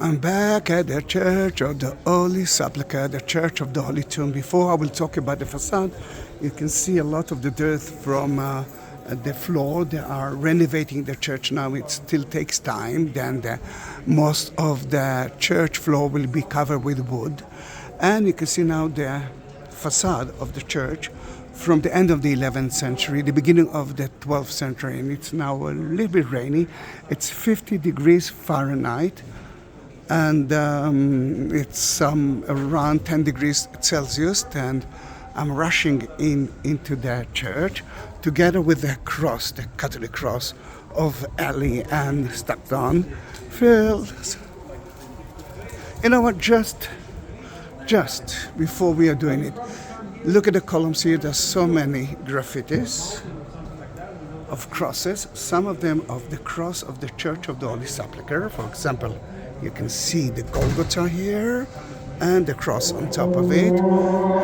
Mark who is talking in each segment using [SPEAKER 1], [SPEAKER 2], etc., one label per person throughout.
[SPEAKER 1] I'm back at the Church of the Holy Sepulchre, the Church of the Holy Tomb. Before I will talk about the facade, you can see a lot of the dirt from the floor. They are renovating the church now. It still takes time. Then most of the church floor will be covered with wood. And you can see now the facade of the church from the end of the 11th century, the beginning of the 12th century. And it's now a little bit rainy. It's 50 degrees Fahrenheit. And it's around 10 degrees Celsius, and I'm rushing into the church together with the cross, the Catholic cross of Ely and Stockton Fields. You know what, just before we are doing it, look at the columns here. There's so many graffitis of crosses, some of them of the cross of the Church of the Holy Sepulchre. For example, you can see the Golgotha here and the cross on top of it.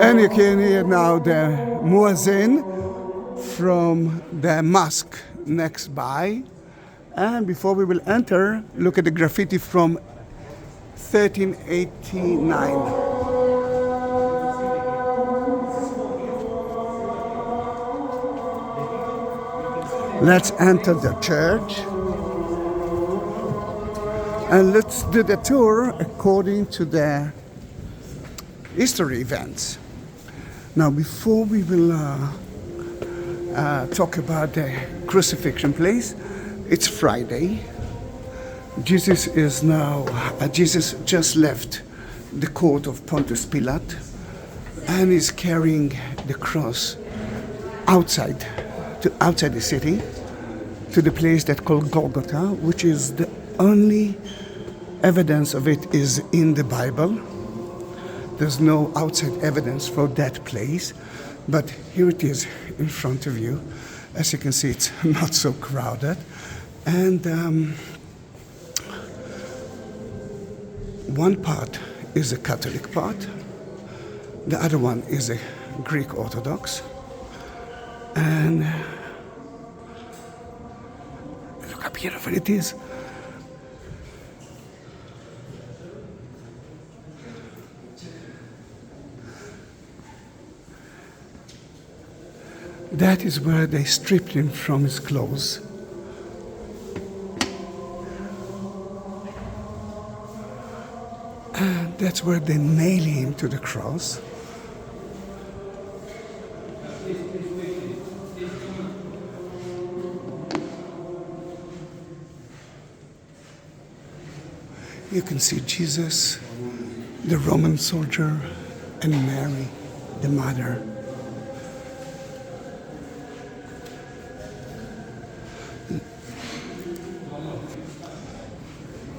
[SPEAKER 1] And you can hear now the muezzin from the mosque next by. And before we will enter, look at the graffiti from 1389. Let's enter the church. And let's do the tour according to the history events. Now, before we will talk about the crucifixion place, it's Friday. Jesus just left the court of Pontius Pilate and is carrying the cross outside the city to the place that's called Golgotha, which is the only evidence of it is in the Bible. There's no outside evidence for that place, but here it is in front of you. As you can see, it's not so crowded. And one part is a Catholic part, the other one is a Greek Orthodox. And look how beautiful it is. That is where they stripped him from his clothes. And that's where they nail him to the cross. You can see Jesus, the Roman soldier, and Mary, the mother.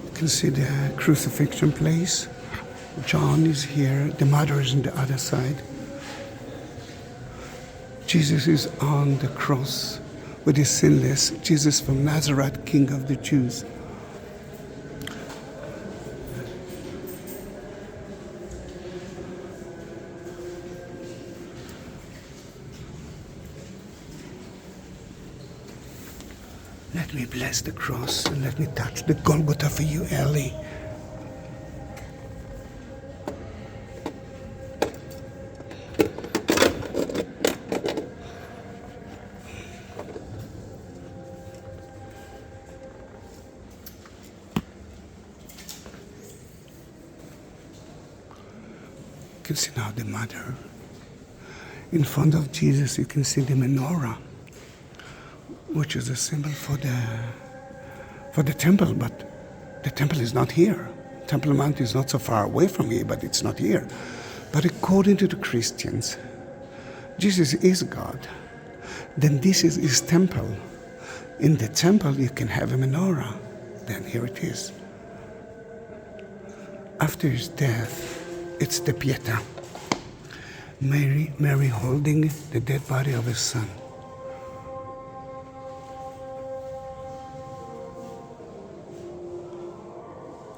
[SPEAKER 1] You can see the crucifixion place. John is here, the mother is on the other side. Jesus is on the cross with his sinless, Jesus from Nazareth, King of the Jews. Let me bless the cross and let me touch the Golgotha for you, Ellie. You can see now the mother. In front of Jesus, you can see the menorah, which is a symbol for the temple, but the temple is not here. Temple Mount is not so far away from here, but it's not here. But according to the Christians, Jesus is God. Then this is his temple. In the temple, you can have a menorah. Then here it is. After his death, it's the Pieta. Mary holding the dead body of his son.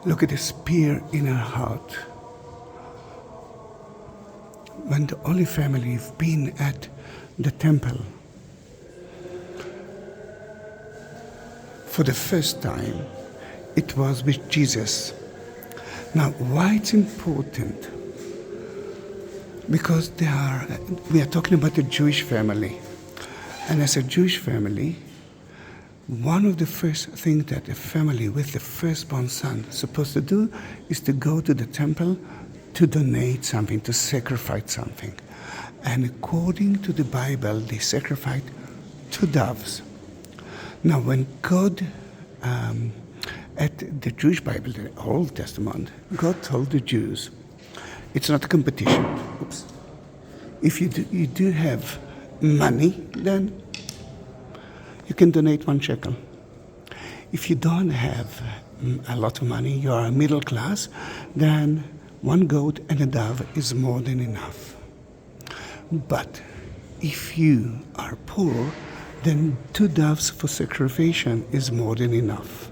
[SPEAKER 1] Look at the spear in her heart. When the Holy Family have been at the temple for the first time, it was with Jesus Now, why it's important? Because we are talking about a Jewish family. And as a Jewish family, one of the first things that a family with the firstborn son is supposed to do is to go to the temple to donate something, to sacrifice something. And according to the Bible, they sacrificed 2 doves. Now, when God, at the Jewish Bible, the Old Testament, God told the Jews, it's not a competition. Oops. If you do have money, then you can donate 1 shekel. If you don't have a lot of money, you are middle class, then 1 goat and a dove is more than enough. But if you are poor, then 2 doves for sacrifice is more than enough.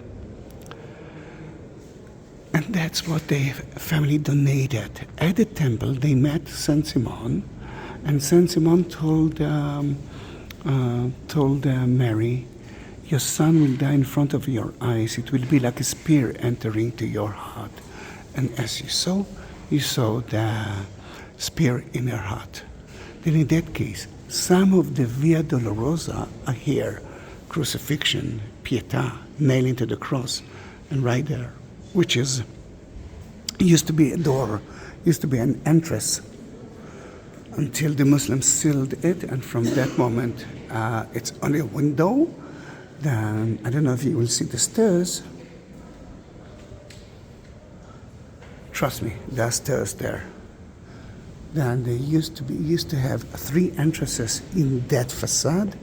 [SPEAKER 1] And that's what the family donated. At the temple, they met Saint Simon, and Saint Simon told Mary, your son will die in front of your eyes. It will be like a spear entering to your heart. And as you saw the spear in her heart. Then in that case, some of the Via Dolorosa are here. Crucifixion, Pieta, nailing to the cross, and right there, which used to be a door, used to be an entrance, until the Muslims sealed it, and from that moment, it's only a window. Then, I don't know if you will see the stairs. Trust me, there are stairs there. Then they used to have 3 entrances in that facade.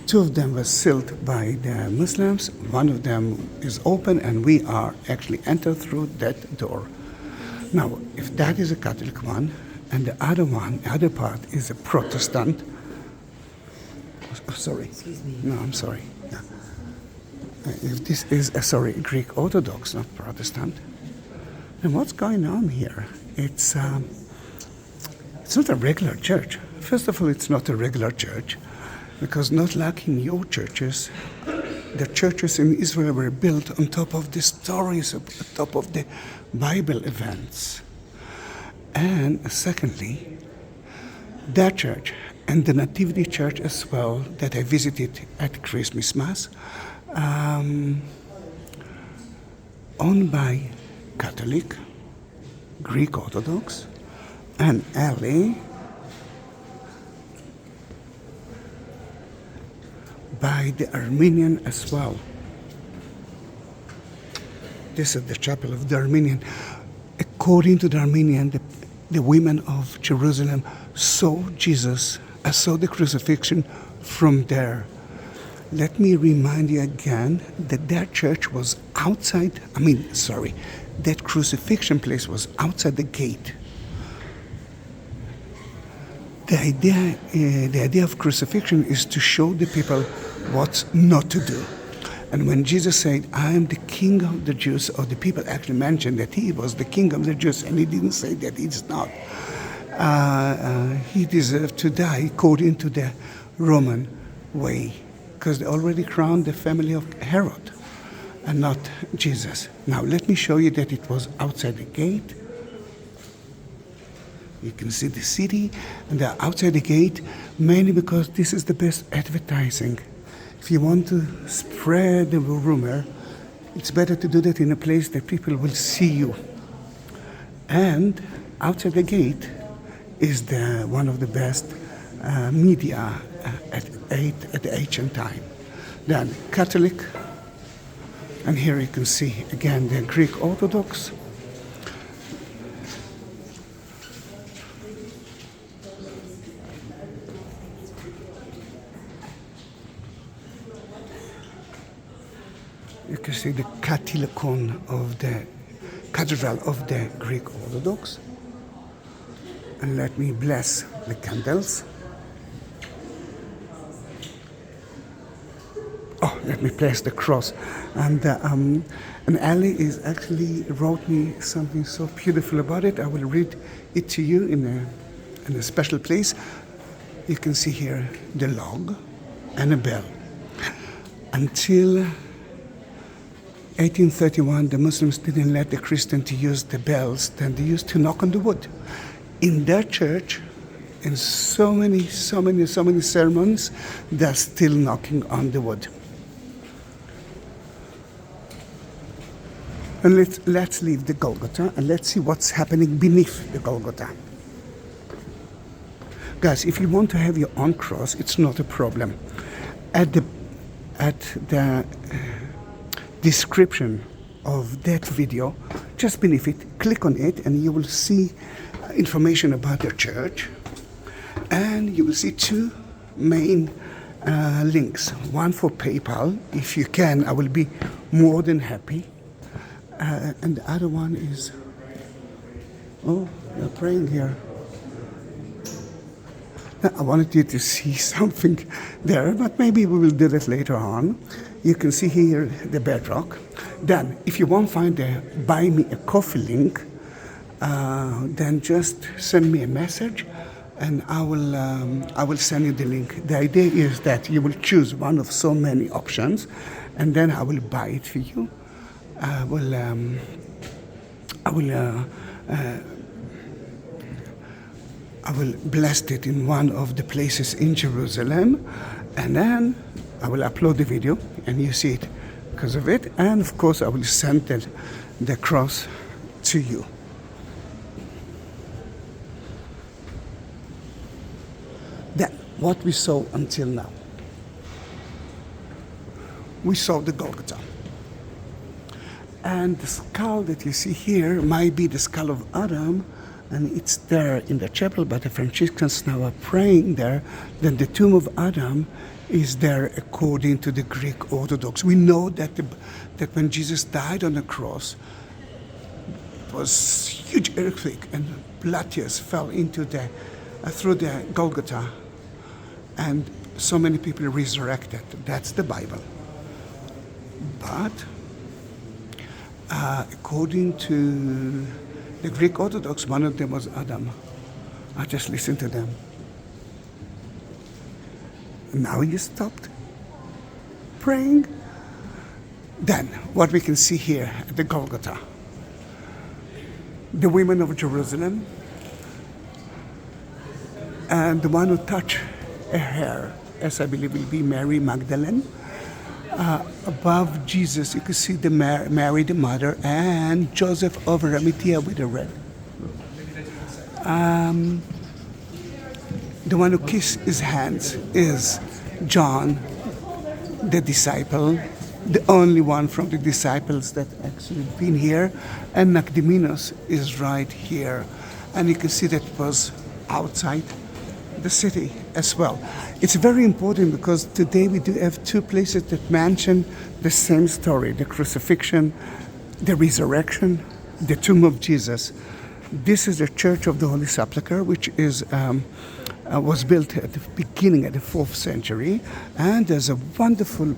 [SPEAKER 1] 2 of them were sealed by the Muslims. 1 of them is open, and we are actually entered through that door. Now, if that is a Catholic one, and the other part is a Protestant. Oh, sorry.
[SPEAKER 2] Excuse me.
[SPEAKER 1] No, I'm sorry. Yeah. If this is Greek Orthodox, not Protestant, then what's going on here? It's not a regular church. First of all, it's not a regular church, because not like in your churches, the churches in Israel were built on top of the stories, on top of the Bible events. And secondly, that church and the Nativity Church as well that I visited at Christmas Mass, owned by Catholic, Greek Orthodox, and alley by the Armenian as well. This is the chapel of the Armenian. According to the Armenian, the women of Jerusalem saw Jesus, saw the crucifixion from there. Let me remind you again that church was outside, that crucifixion place was outside the gate. The idea of crucifixion is to show the people what not to do. And when Jesus said, I am the king of the Jews, or the people actually mentioned that he was the king of the Jews, and he didn't say that he's not. He deserved to die according to the Roman way, because they already crowned the family of Herod and not Jesus. Now let me show you that it was outside the gate. You can see the city, and they're outside the gate, mainly because this is the best advertising. If you want to spread the rumor, it's better to do that in a place that people will see you. And outside the gate is one of the best media at the ancient time. Then Catholic, and here you can see again the Greek Orthodox. You can see the Catholicon of the Cathedral of the Greek Orthodox. And let me bless the candles. Oh, let me place the cross. And Ali is actually wrote me something so beautiful about it. I will read it to you in a special place. You can see here the log and a bell. Until 1831, the Muslims didn't let the Christians to use the bells, then they used to knock on the wood. In their church, in so many sermons, they're still knocking on the wood. And let's leave the Golgotha and let's see what's happening beneath the Golgotha. Guys, if you want to have your own cross, it's not a problem. At the description of that video, just beneath it, click on it and you will see information about the church. And you will see two main links. One for PayPal. If you can, I will be more than happy. And the other one is, oh, they're praying here. I wanted you to see something there, but maybe we will do that later on. You can see here the bedrock. Then, if you won't find the Buy Me a Coffee link, then just send me a message and I will send you the link. The idea is that you will choose one of so many options and then I will buy it for you. I will bless it in one of the places in Jerusalem, and then I will upload the video and you see it because of it. And of course I will send the cross to you. Then, what we saw until now. We saw the Golgotha. And the skull that you see here might be the skull of Adam, and it's there in the chapel, but the Franciscans now are praying there. Then the tomb of Adam is there according to the Greek Orthodox. We know that when Jesus died on the cross, it was a huge earthquake and blood tears fell into through the Golgotha, and so many people resurrected. That's the Bible. But according to the Greek Orthodox, one of them was Adam. I just listened to them. Now you stopped praying. Then, what we can see here at the Golgotha. The women of Jerusalem, and the one who touched her hair, as I believe will be Mary Magdalene. Above Jesus, you can see the Mary, the mother, and Joseph of Arimathea with the red. The one who kissed his hands is John, the disciple, the only one from the disciples that actually been here, and Nicodemus is right here. And you can see that it was outside the city as well. It's very important because today we do have two places that mention the same story: the crucifixion, the resurrection, the tomb of Jesus. This is the Church of the Holy Sepulchre, which was built at the beginning of the 4th century, and there's a wonderful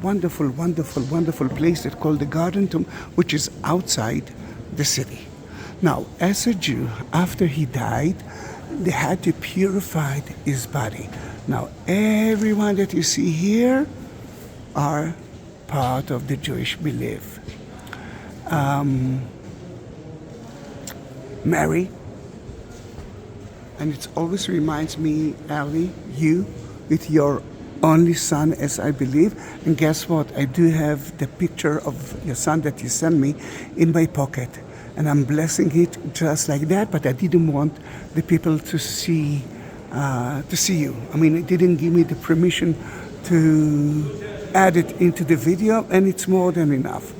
[SPEAKER 1] place that's called the Garden Tomb, which is outside the city. Now, as a Jew, after he died, they had to purify his body. Now, everyone that you see here are part of the Jewish belief. Mary, and it always reminds me, Ali, you with your only son, as I believe. And guess what? I do have the picture of your son that you sent me in my pocket. And I'm blessing it just like that, but I didn't want the people to see you. I mean, it didn't give me the permission to add it into the video, and it's more than enough.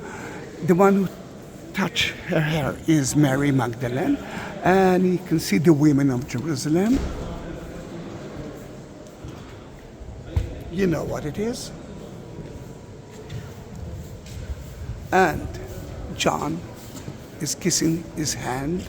[SPEAKER 1] The one who touched her hair is Mary Magdalene, and you can see the women of Jerusalem. You know what it is. And John is kissing his hand.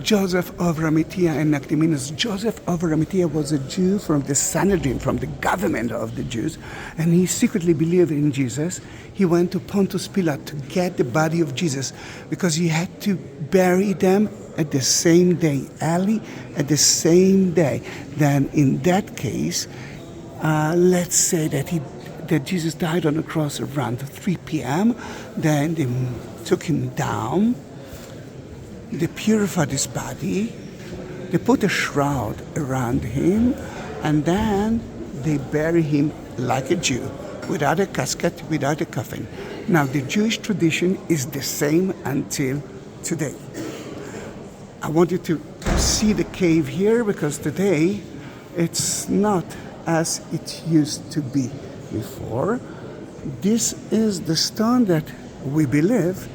[SPEAKER 1] Joseph of Arimathea and Nicodemus. Joseph of Arimathea was a Jew from the Sanhedrin, from the government of the Jews, and he secretly believed in Jesus. He went to Pontius Pilate to get the body of Jesus because he had to bury them at the same day, Ali, at the same day. Then in that case, let's say that that Jesus died on the cross around 3 p.m. Then they took him down. They purified his body. They put a shroud around him, and then they bury him like a Jew, without a casket, without a coffin. Now, the Jewish tradition is the same until today. I want you to see the cave here, because today it's not as it used to be before. This is the stone that we believe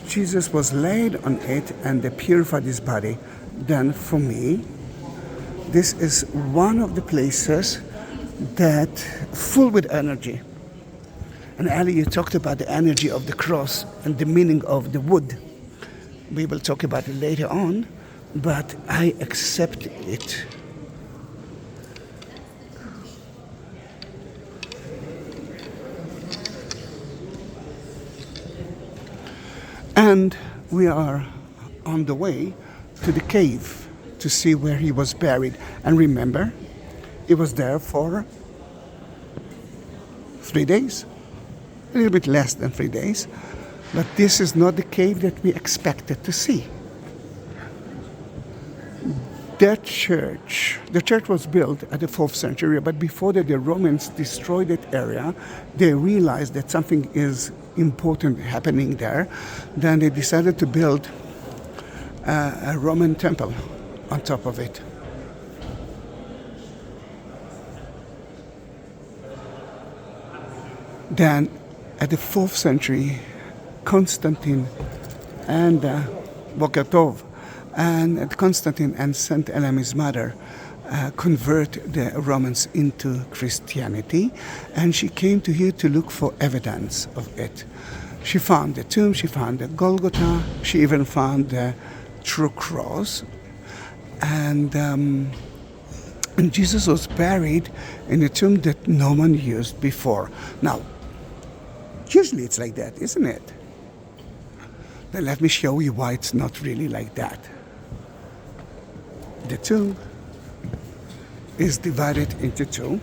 [SPEAKER 1] Jesus was laid on it and they purified his body. Then for me, this is one of the places that full with energy. And Ali, you talked about the energy of the cross and the meaning of the wood. We will talk about it later on, but I accept it. And we are on the way to the cave to see where he was buried. And remember, he was there for 3 days, a little bit less than 3 days. But this is not the cave that we expected to see. That church, the church was built at the 4th century, but before that the Romans destroyed that area, they realized that something is important happening there. Then they decided to build a Roman temple on top of it. Then at the 4th century, Constantine and Bokatov and Constantine and Saint Helena, his mother, convert the Romans into Christianity, and she came to here to look for evidence of it. She found the tomb, she found the Golgotha, she even found the true cross, and Jesus was buried in a tomb that no one used before. Now, usually it's like that, isn't it? Then let me show you why it's not really like that. The tomb is divided into two.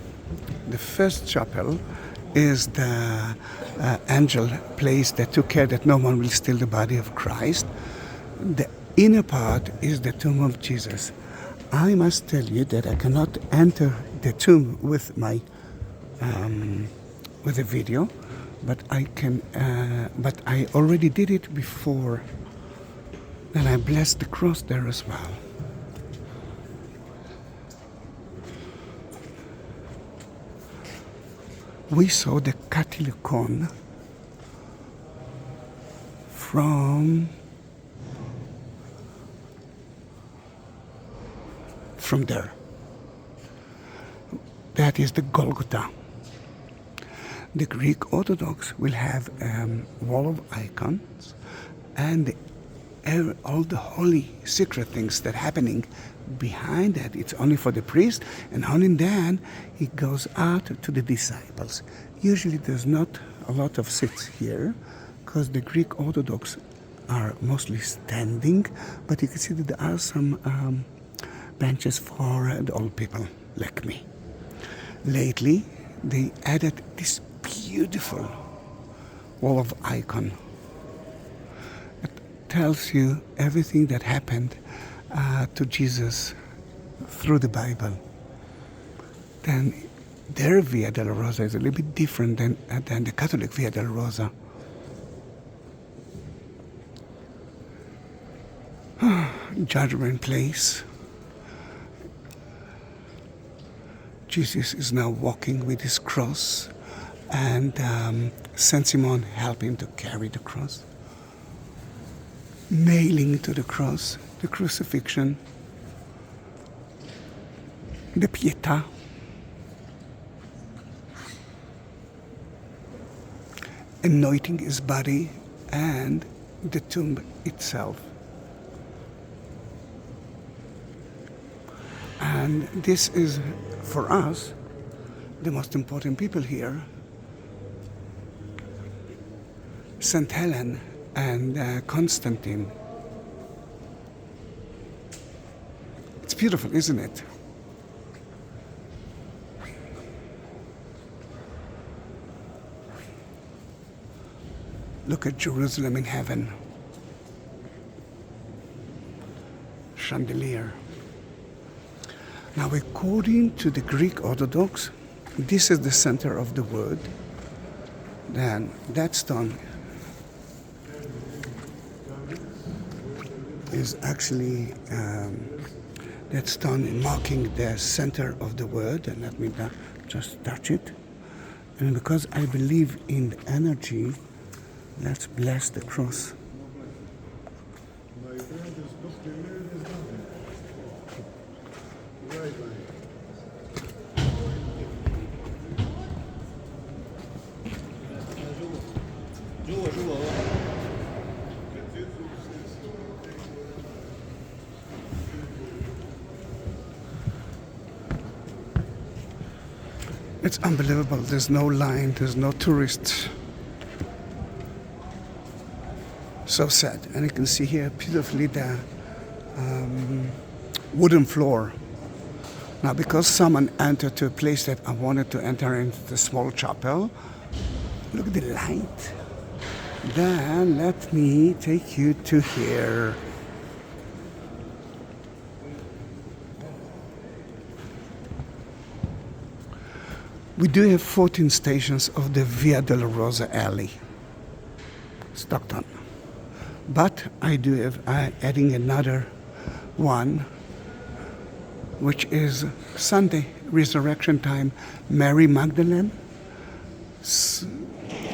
[SPEAKER 1] The first chapel is the angel place that took care that no one will steal the body of Christ. The inner part is the tomb of Jesus. I must tell you that I cannot enter the tomb with my with a video, but I can. But I already did it before, and I blessed the cross there as well. We saw the Catholicon from there. That is the Golgotha. The Greek Orthodox will have a wall of icons and all the holy secret things that are happening behind that. It's only for the priest, and only then it goes out to the disciples. Usually there's not a lot of seats here because the Greek Orthodox are mostly standing, but you can see that there are some benches for the old people like me. Lately they added this beautiful wall of icon. It tells you everything that happened to Jesus through the Bible. Then their Via Dolorosa is a little bit different than the Catholic Via Dolorosa. Judgment place. Jesus is now walking with his cross, and Saint Simon helped him to carry the cross. Nailing to the cross, the crucifixion, the Pieta, anointing his body, and the tomb itself. And this is, for us, the most important people here. St. Helen and Constantine. It's beautiful, isn't it? Look at Jerusalem in heaven. Chandelier. Now, according to the Greek Orthodox, this is the center of the word. Then that stone is actually that stone marking the center of the word. And let me just touch it. And because I believe in the energy, let's bless the cross. It's unbelievable. There's no line, there's no tourists. So sad. And you can see here beautifully the wooden floor. Now, because someone entered to a place that I wanted to enter into the small chapel, look at the light. Then let me take you to here. We do have 14 stations of the Via Dolorosa alley, Stockton. But I do have adding another one, which is Sunday, resurrection time. Mary Magdalene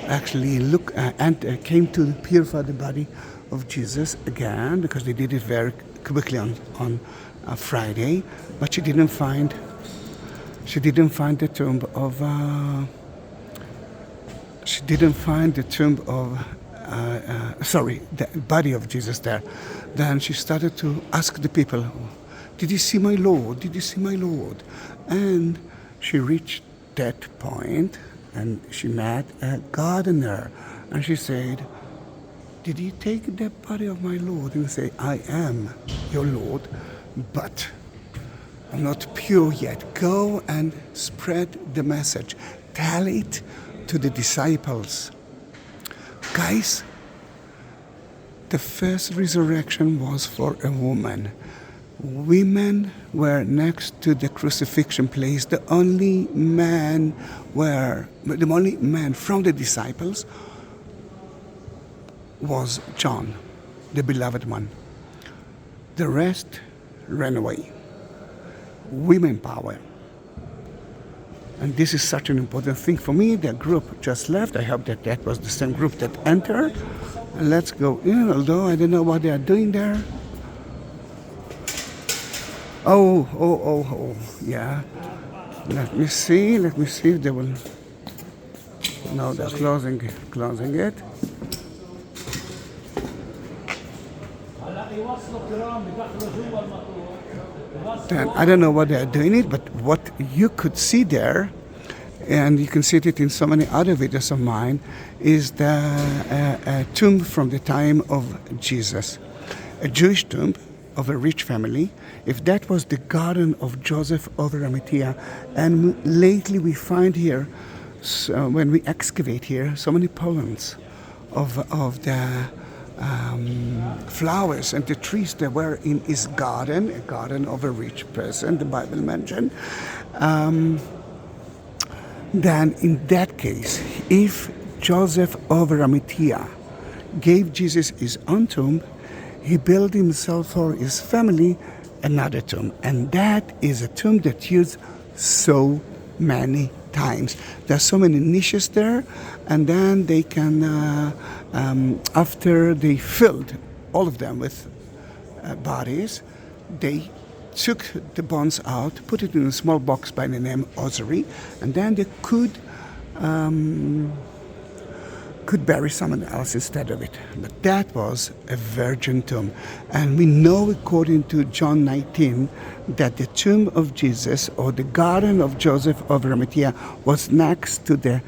[SPEAKER 1] actually came to purify the body of Jesus again, because they did it very quickly on Friday, but she didn't find the tomb of the body of Jesus there. Then she started to ask the people, "Did you see my Lord? Did you see my Lord?" And she reached that point, and she met a gardener, and she said, "Did you take the body of my Lord?" And he said, "I am your Lord, but I'm not pure yet. Go and spread the message. Tell it to the disciples." Guys, the first resurrection was for a woman. Women were next to the crucifixion place. The only man from the disciples was John, the beloved one. The rest ran away. Women power. And this is such an important thing for me. The group just left. I hope that was the same group that entered. And let's go in, although I don't know what they are doing there. Oh, yeah. Let me see if they will. No, they're closing it. Then I don't know what they're doing it, but what you could see there, and you can see it in so many other videos of mine, is the tomb from the time of Jesus. A Jewish tomb of a rich family. If that was the garden of Joseph of Arimathea, and lately we find here, when we excavate here, so many poems of the flowers and the trees that were in his garden, a garden of a rich person, the Bible mentioned. Then in that case, if Joseph of Arimathea gave Jesus his own tomb, he built himself for his family another tomb. And that is a tomb that used so many times. There are so many niches there, and then they can, after they filled all of them with bodies, they took the bones out, put it in a small box by the name ossuary, and then they could bury someone else instead of it. But that was a virgin tomb. And we know, according to John 19, that the tomb of Jesus, or the garden of Joseph of Arimathea, was next to the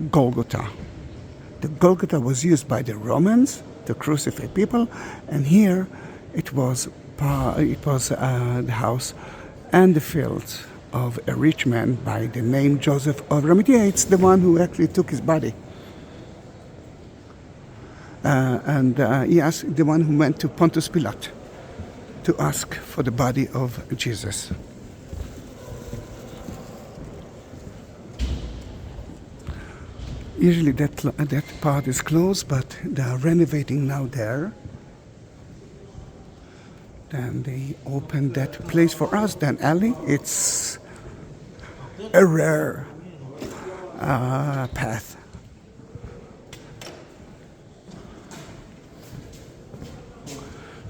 [SPEAKER 1] Golgotha. The Golgotha was used by the Romans to crucify people, and here it was the house and the fields of a rich man by the name Joseph of Arimathea. It's the one who actually took his body. Yes, the one who went to Pontius Pilate to ask for the body of Jesus. Usually that part is closed, but they are renovating now there. Then they opened that place for us. Then alley, it's a rare path.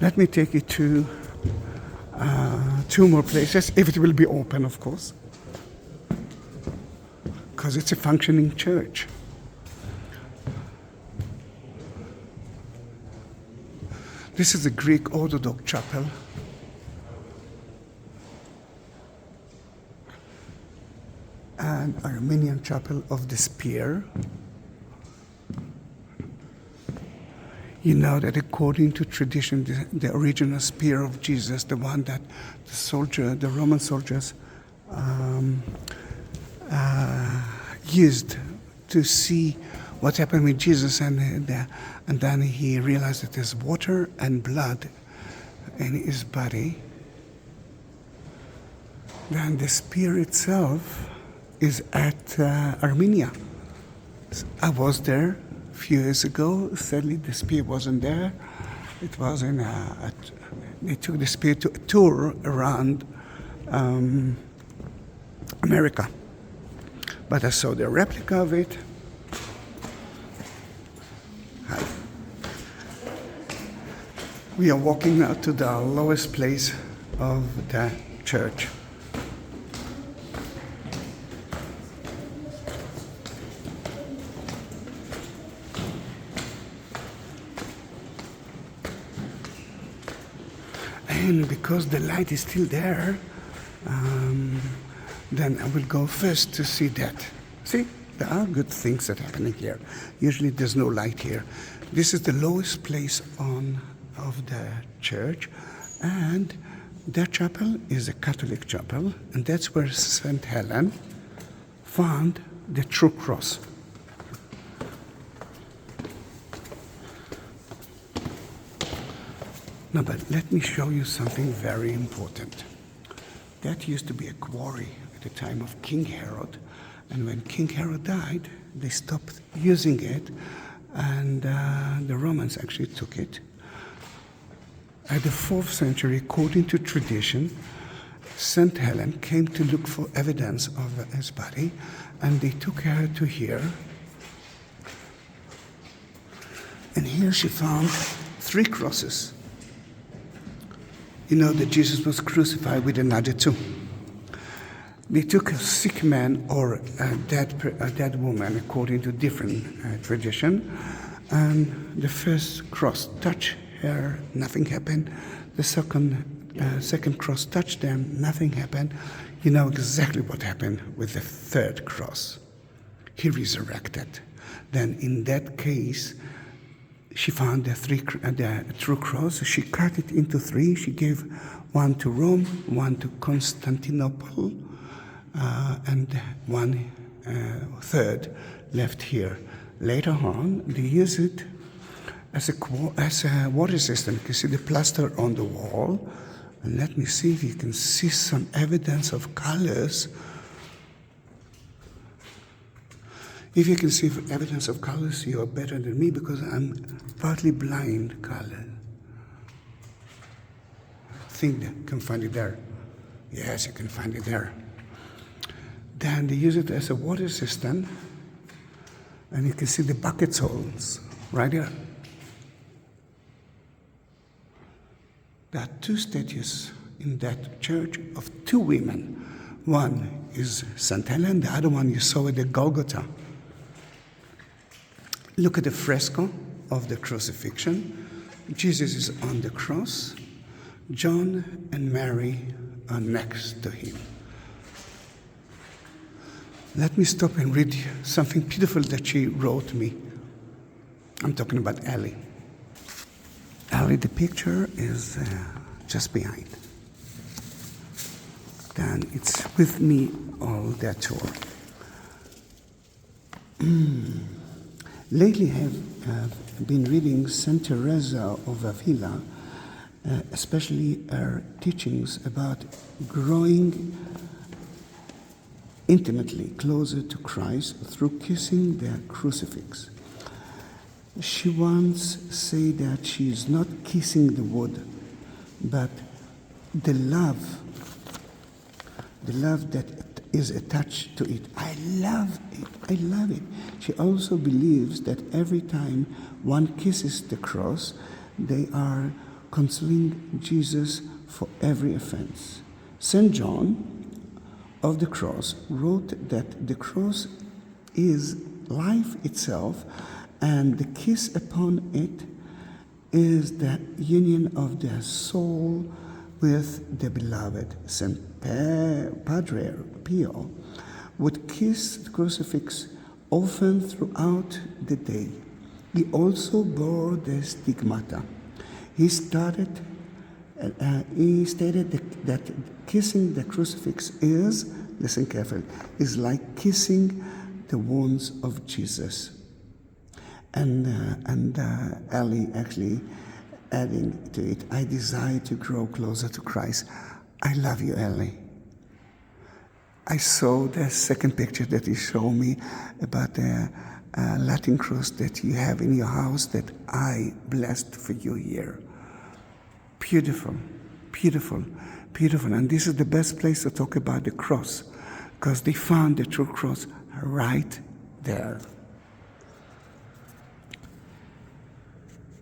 [SPEAKER 1] Let me take you to 2 more places, if it will be open, of course, because it's a functioning church. This is the Greek Orthodox chapel. And Armenian chapel of the Spear. You know that according to tradition, the original spear of Jesus, the one that the Roman soldiers used to see what happened with Jesus, and then he realized that there's water and blood in his body. Then the spear itself is at Armenia. I was there a few years ago. Sadly, the spear wasn't there. It was they took the spear to a tour around America. But I saw the replica of it. Hi. We are walking now to the lowest place of the church. And because the light is still there, then I will go first to see that. See, there are good things that are happening here. Usually there's no light here. This is the lowest place of the church, and that chapel is a Catholic chapel, and that's where St. Helen found the true cross. No, but let me show you something very important. That used to be a quarry at the time of King Herod, and when King Herod died, they stopped using it, and the Romans actually took it. At the 4th century, according to tradition, St. Helen came to look for evidence of his body, and they took her to here. And here she found 3 crosses. You know that Jesus was crucified with another 2. They took a sick man or a dead woman, according to different tradition, and the first cross touched her, nothing happened. The second cross touched them, nothing happened. You know exactly what happened with the 3rd cross. He resurrected. Then in that case, she found the true cross. She cut it into 3. She gave one to Rome, one to Constantinople, and one third left here. Later on, they use it as a water system. You can see the plaster on the wall. And let me see if you can see some evidence of colors. If you can see evidence of colors, you are better than me because I'm partly blind color. I think you can find it there. Yes, you can find it there. Then they use it as a water system, and you can see the bucket holes right here. There are 2 statues in that church of 2 women. One is St. Helen, the other one you saw at the Golgotha. Look at the fresco of the crucifixion. Jesus is on the cross. John and Mary are next to him. Let me stop and read something beautiful that she wrote me. I'm talking about Ellie. Ellie, the picture is just behind. Then it's with me all that tour. Lately I have been reading Saint Teresa of Avila, especially her teachings about growing intimately closer to Christ through kissing the crucifix. She once said that she is not kissing the wood, but the love that is attached to it. I love it. She also believes that every time one kisses the cross, they are consoling Jesus for every offense. St. John of the Cross wrote that the cross is life itself, and the kiss upon it is the union of the soul with the beloved. St. Padre Pio would kiss the crucifix often throughout the day. He also bore the stigmata. He stated that kissing the crucifix is, listen carefully, is like kissing the wounds of Jesus. And Ali actually adding to it, I desire to grow closer to Christ. I love you, Ali. I saw the second picture that you showed me about the Latin cross that you have in your house that I blessed for you here. Beautiful, beautiful, beautiful. And this is the best place to talk about the cross, because they found the true cross right there.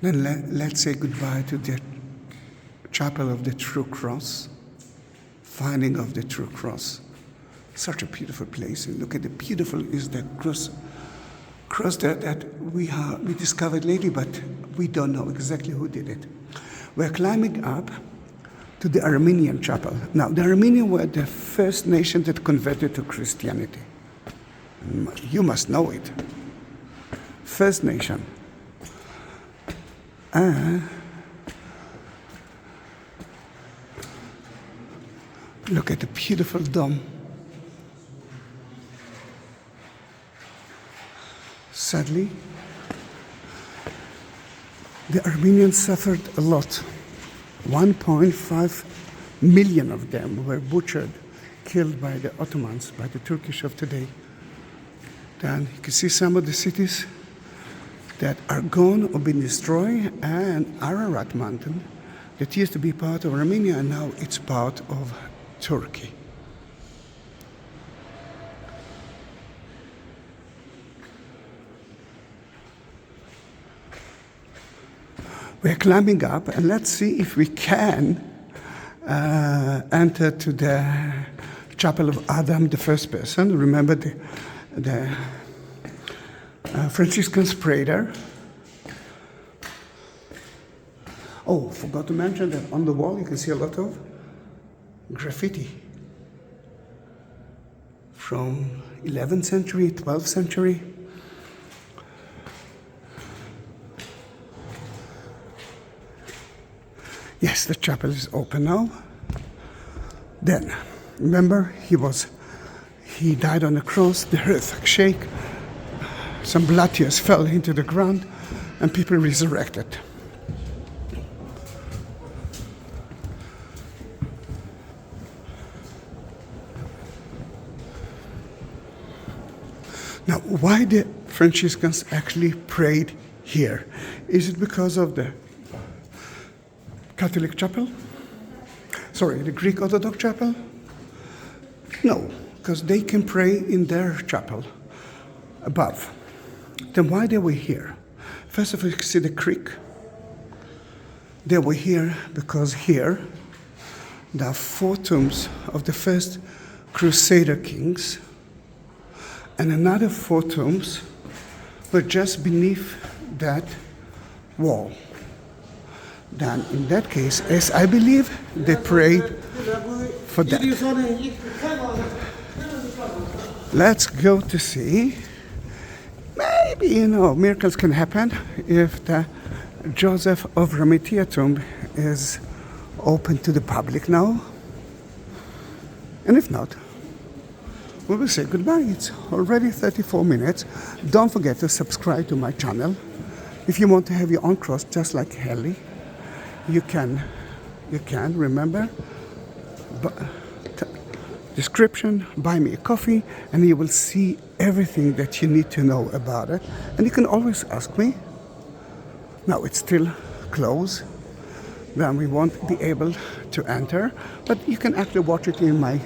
[SPEAKER 1] Then let's say goodbye to the Chapel of the True Cross, finding of the True Cross. Such a beautiful place. And look at the beautiful is the cross that we discovered lately, but we don't know exactly who did it. We're climbing up to the Armenian chapel. Now, the Armenians were the first nation that converted to Christianity. You must know it. First nation. Look at the beautiful dome. Sadly, the Armenians suffered a lot. 1.5 million of them were butchered, killed by the Ottomans, by the Turkish of today. Then you can see some of the cities that are gone or been destroyed, and Ararat mountain that used to be part of Armenia, and now it's part of Turkey. We're climbing up, and let's see if we can enter to the chapel of Adam, the first person. Remember the Franciscans prayed there. Oh, forgot to mention that on the wall you can see a lot of graffiti from 11th century, 12th century. Yes, the chapel is open now. Then, remember, he died on the cross, the earth shook, some blood tears fell into the ground, and people resurrected. Now, why the Franciscans actually prayed here? Is it because of the Catholic chapel? Sorry, the Greek Orthodox chapel? No, because they can pray in their chapel above. Then why they were here? First of all, you see the creek. They were here because here there are 4 tombs of the first Crusader kings, and another 4 tombs were just beneath that wall. Then in that case, as I believe, they prayed for that. Let's go to see. Maybe, miracles can happen if the Joseph of Arimathea tomb is open to the public now. And if not, we will say goodbye. It's already 34 minutes. Don't forget to subscribe to my channel. If you want to have your own cross just like Heli, you can, remember. Description, buy me a coffee, and you will see everything that you need to know about it. And you can always ask me. Now it's still closed, then we won't be able to enter, but you can actually watch it in my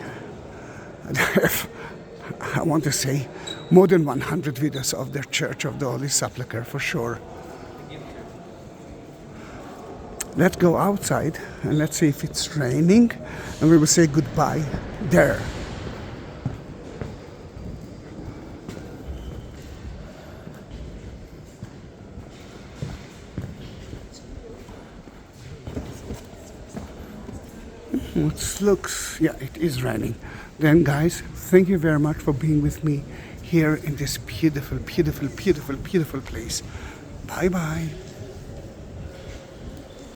[SPEAKER 1] I want to say more than 100 videos of the Church of the Holy Sepulchre for sure. Let's go outside and let's see if it's raining, and we will say goodbye there. It looks, yeah, it is raining. Then guys, thank you very much for being with me here in this beautiful, beautiful, beautiful, beautiful place. Bye bye.